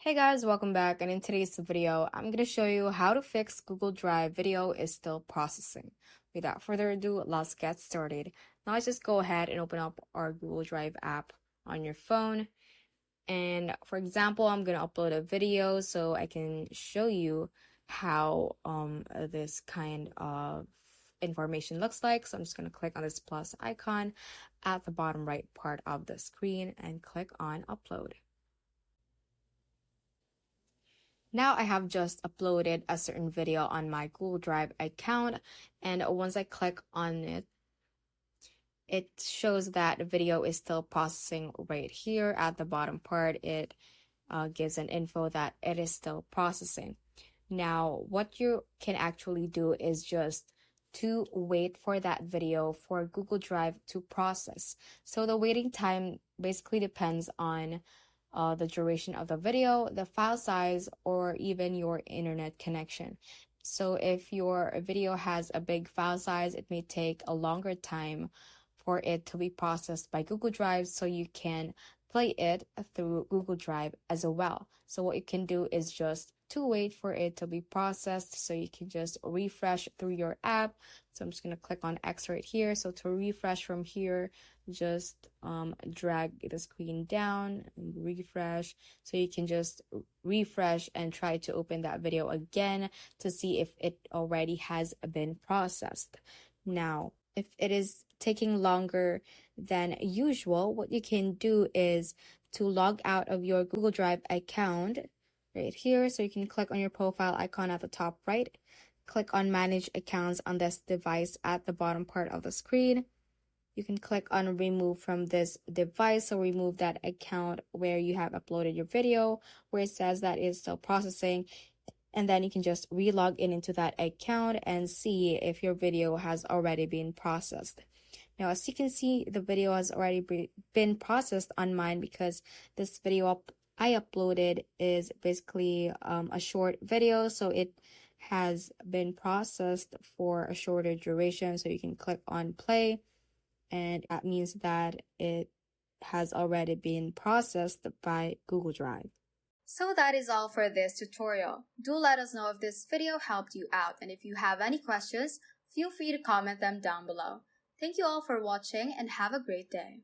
Hey guys, welcome back, and in today's video, I'm going to show you how to fix Google Drive video is still processing. Without further ado, let's get started. Now let's just go ahead and open up our Google Drive app on your phone. And for example, I'm going to upload a video so I can show you how this kind of information looks like. So I'm just going to click on this plus icon at the bottom right part of the screen and click on upload. Now I have just uploaded a certain video on my Google Drive account, and once I click on it, it shows that the video is still processing right here at the bottom part. It gives an info that it is still processing. Now, what you can actually do is just to wait for that video for Google Drive to process. So the waiting time basically depends on the duration of the video, the file size, or even your internet connection. So if your video has a big file size, it may take a longer time for it to be processed by Google Drive, so you can play it through Google Drive as well. So what you can do is just to wait for it to be processed, so you can just refresh through your app. So I'm just going to click on X right here. So to refresh from here, just drag the screen down and refresh. So you can just refresh and try to open that video again to see if it already has been processed. Now, if it is taking longer than usual, what you can do is to log out of your Google Drive account right here. So you can click on your profile icon at the top right, click on manage accounts on this device at the bottom part of the screen. You can click on remove from this device, so remove that account where you have uploaded your video, where it says that it's still processing, and then you can just relog in into that account and see if your video has already been processed. Now, as you can see, the video has already been processed on mine because this video I uploaded is basically a short video, so it has been processed for a shorter duration. So you can click on play, and that means that it has already been processed by Google Drive. So that is all for this tutorial. Do let us know if this video helped you out, and if you have any questions, feel free to comment them down below. Thank you all for watching and have a great day.